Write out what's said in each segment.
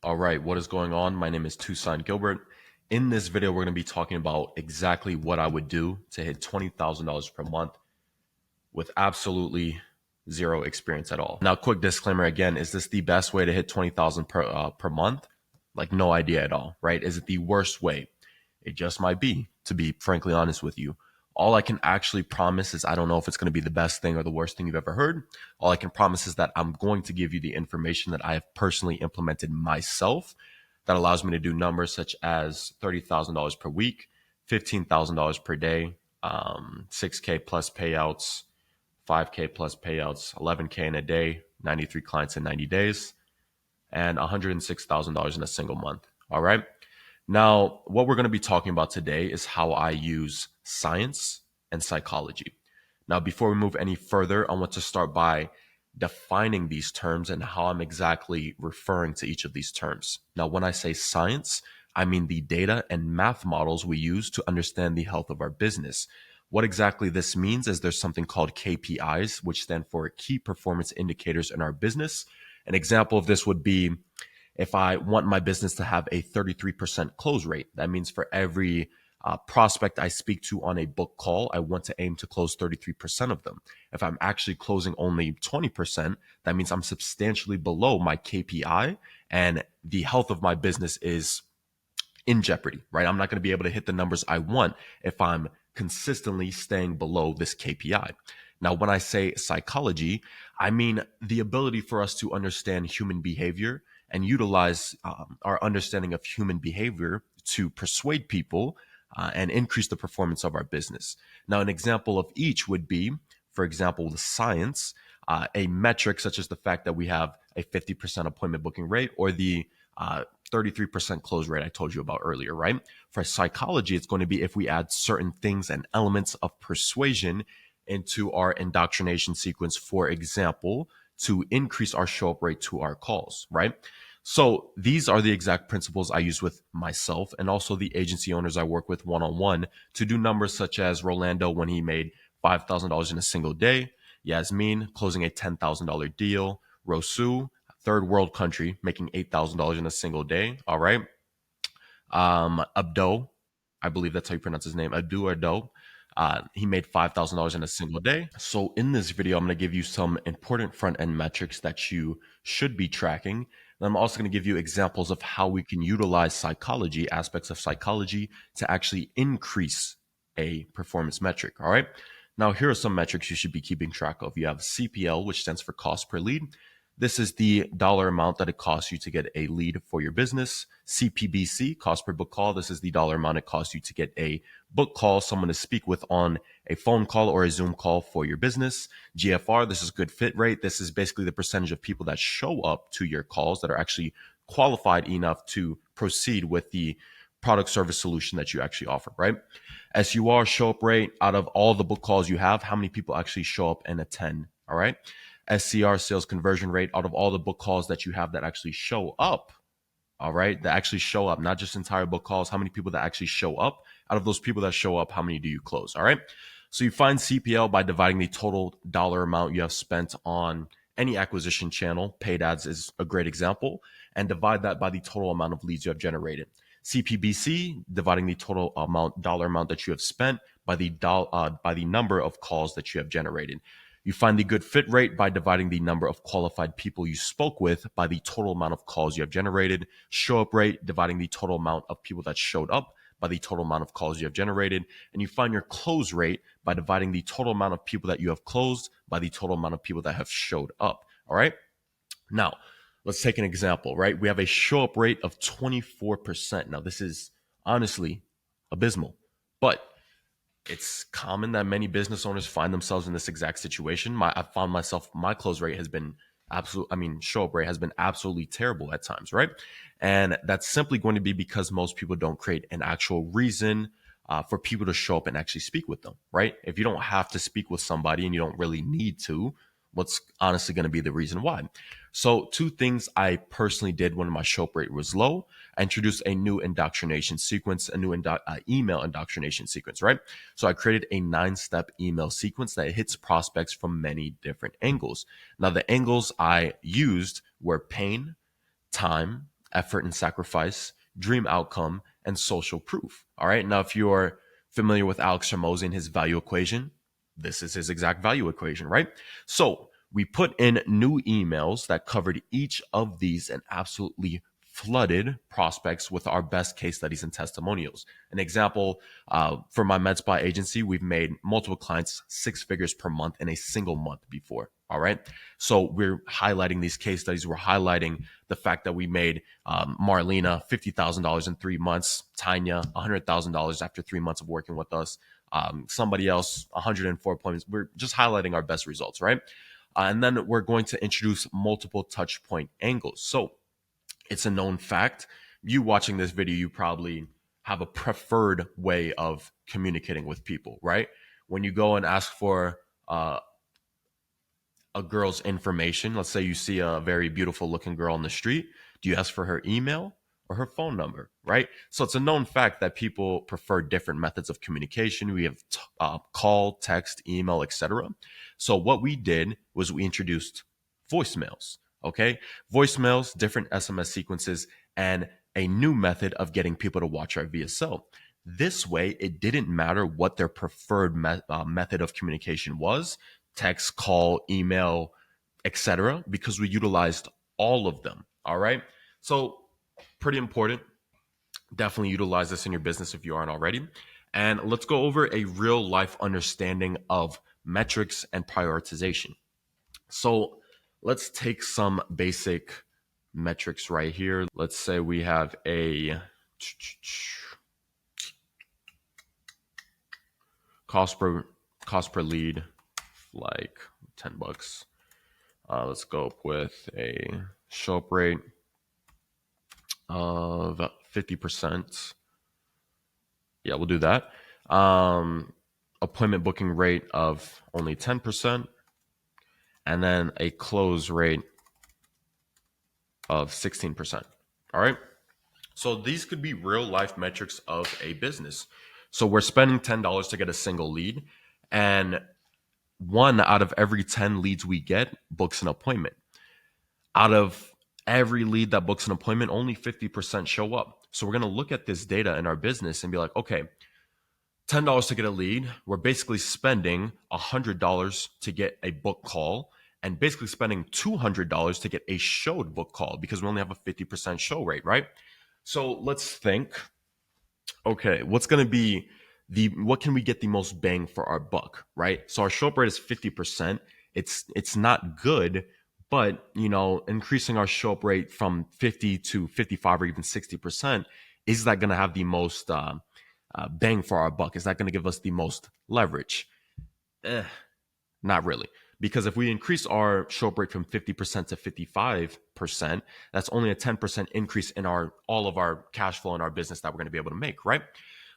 All right, what is going on? My name is Tucson Gilbert. In this video, we're going to be talking about exactly what I would do to hit $20,000 per month with absolutely zero experience at all. Now, quick disclaimer again, is this the best way to hit 20,000 per month? Like no idea at all, right? Is it the worst way? It just might be, to be frankly honest with you. All I can actually promise is I don't know if it's going to be the best thing or the worst thing you've ever heard. All I can promise is that I'm going to give you the information that I have personally implemented myself that allows me to do numbers such as $30,000 per week, $15,000 per day, 6K plus payouts, 5K plus payouts, 11K in a day, 93 clients in 90 days, and $106,000 in a single month. All right. Now, what we're going to be talking about today is how I use science and psychology. Now, before we move any further, I want to start by defining these terms and how I'm exactly referring to each of these terms. Now, when I say science, I mean the data and math models we use to understand the health of our business. What exactly this means is there's something called KPIs, which stand for key performance indicators in our business. An example of this would be if I want my business to have a 33% close rate. That means for every prospect I speak to on a book call, I want to aim to close 33% of them. If I'm actually closing only 20%, that means I'm substantially below my KPI and the health of my business is in jeopardy, right? I'm not going to be able to hit the numbers I want if I'm consistently staying below this KPI. Now, when I say psychology, I mean the ability for us to understand human behavior and utilize our understanding of human behavior to persuade people and increase the performance of our business. Now, an example of each would be, for example, the science, a metric such as the fact that we have a 50% appointment booking rate or the 33% close rate I told you about earlier, right? For psychology, it's going to be if we add certain things and elements of persuasion into our indoctrination sequence, for example, to increase our show up rate to our calls, right? So these are the exact principles I use with myself and also the agency owners I work with one-on-one to do numbers such as Rolando when he made $5,000 in a single day, Yasmin closing a $10,000 deal, Rosu, third world country, making $8,000 in a single day. All right. Abdo, I believe that's how you pronounce his name, Abdo. He made $5,000 in a single day. So in this video, I'm going to give you some important front end metrics that you should be tracking. And I'm also going to give you examples of how we can utilize psychology, aspects of psychology to actually increase a performance metric. All right. Now, here are some metrics you should be keeping track of. You have CPL, which stands for cost per lead. This is the dollar amount that it costs you to get a lead for your business. CPBC, cost per book call. This is the dollar amount it costs you to get a book call, someone to speak with on a phone call or a Zoom call for your business. GFR, this is good fit rate. This is basically the percentage of people that show up to your calls that are actually qualified enough to proceed with the product, service, solution that you actually offer, right? SUR, show up rate. Out of all the book calls you have, how many people actually show up and attend, all right? SCR, sales conversion rate, out of all the book calls that you have that actually show up, all right, that actually show up, not just entire book calls, how many people that actually show up, out of those people that show up, how many do you close, all right? So you find CPL by dividing the total dollar amount you have spent on any acquisition channel. Paid ads is a great example, and divide that by the total amount of leads you have generated. CPBC, dividing the total dollar amount that you have spent by the number of calls that you have generated. You find the good fit rate by dividing the number of qualified people you spoke with by the total amount of calls you have generated. Show up rate, dividing the total amount of people that showed up by the total amount of calls you have generated. And you find your close rate by dividing the total amount of people that you have closed by the total amount of people that have showed up. All right. Now, let's take an example, right? We have a show up rate of 24%. Now, this is honestly abysmal, but it's common that many business owners find themselves in this exact situation. I found myself, my close rate has been show up rate has been absolutely terrible at times, right? And that's simply going to be because most people don't create an actual reason for people to show up and actually speak with them, right? If you don't have to speak with somebody and you don't really need to, what's honestly going to be the reason why? So two things I personally did when my show up rate was low. I introduced a new indoctrination sequence, a new email indoctrination sequence, right? So I created a 9-step email sequence that hits prospects from many different angles. Now, the angles I used were pain, time, effort and sacrifice, dream outcome, and social proof. All right. Now, if you're familiar with Alex Hormozi and his value equation, this is his exact value equation, right? So we put in new emails that covered each of these and absolutely flooded prospects with our best case studies and testimonials. An example, for my med spa agency, we've made multiple clients 6 figures per month in a single month before. All right. So we're highlighting these case studies. We're highlighting the fact that we made Marlena $50,000 in 3 months, Tanya $100,000 after 3 months of working with us, somebody else 104 appointments. We're just highlighting our best results, right? And then we're going to introduce multiple touch point angles. So it's a known fact. You watching this video, you probably have a preferred way of communicating with people, right? When you go and ask for a girl's information, let's say you see a very beautiful looking girl on the street, do you ask for her email or her phone number, right? So it's a known fact that people prefer different methods of communication. We have call, text, email, etc. So what we did was we introduced voicemails, okay? Voicemails, different SMS sequences, and a new method of getting people to watch our VSL. This way, it didn't matter what their preferred method of communication was, text, call, email, etc., because we utilized all of them. All right. So, pretty important. Definitely utilize this in your business if you aren't already. And let's go over a real life understanding of metrics and prioritization. So, let's take some basic metrics right here. Let's say we have a cost per lead, like $10. Let's go up with a show up rate of 50%. Yeah, we'll do that. Appointment booking rate of only 10%. And then a close rate of 16%. All right. So these could be real life metrics of a business. So we're spending $10 to get a single lead, and 1 out of every 10 leads we get books an appointment. Out of every lead that books an appointment, only 50% show up. So we're going to look at this data in our business and be like, okay, $10 to get a lead. We're basically spending $100 to get a book call, and basically spending $200 to get a showed book call, because we only have a 50% show rate, right? So let's think, okay, what's going to be what can we get the most bang for our buck, right? So our show up rate is 50%. It's not good, but increasing our show up rate from 50 to 55 or even 60%, is that going to have the most bang for our buck? Is that going to give us the most leverage? Not really. Because if we increase our show up rate from 50% to 55%, that's only a 10% increase in all of our cash flow in our business that we're going to be able to make, right?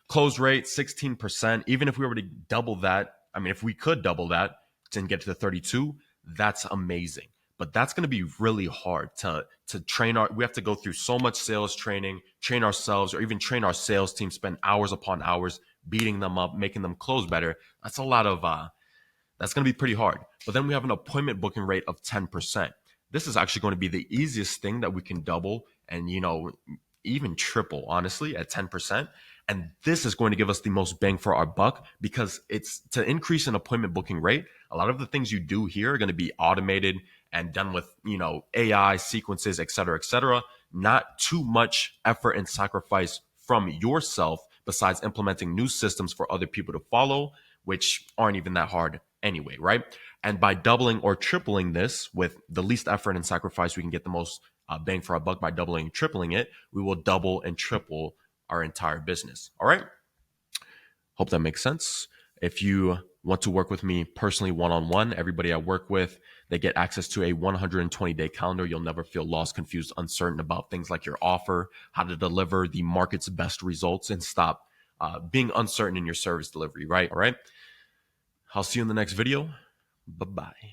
Close rate, 16%. Even if we were to double that, I mean, if we could double that and get to the 32, that's amazing. But that's going to be really hard to train we have to go through so much sales training, train ourselves, or even train our sales team, spend hours upon hours beating them up, making them close better. That's a lot of, that's going to be pretty hard. But then we have an appointment booking rate of 10%. This is actually going to be the easiest thing that we can double and, even triple, honestly, at 10%. And this is going to give us the most bang for our buck, because it's to increase an appointment booking rate. A lot of the things you do here are going to be automated and done with, AI sequences, et cetera, not too much effort and sacrifice from yourself, besides implementing new systems for other people to follow, which aren't even that hard anyway, right? And by doubling or tripling this with the least effort and sacrifice, we can get the most bang for our buck. By doubling and tripling it, we will double and triple our entire business. All right. Hope that makes sense. If you want to work with me personally one-on-one, everybody I work with, they get access to a 120-day calendar. You'll never feel lost, confused, uncertain about things like your offer, how to deliver the market's best results, and stop being uncertain in your service delivery, right? All right. I'll see you in the next video. Bye-bye.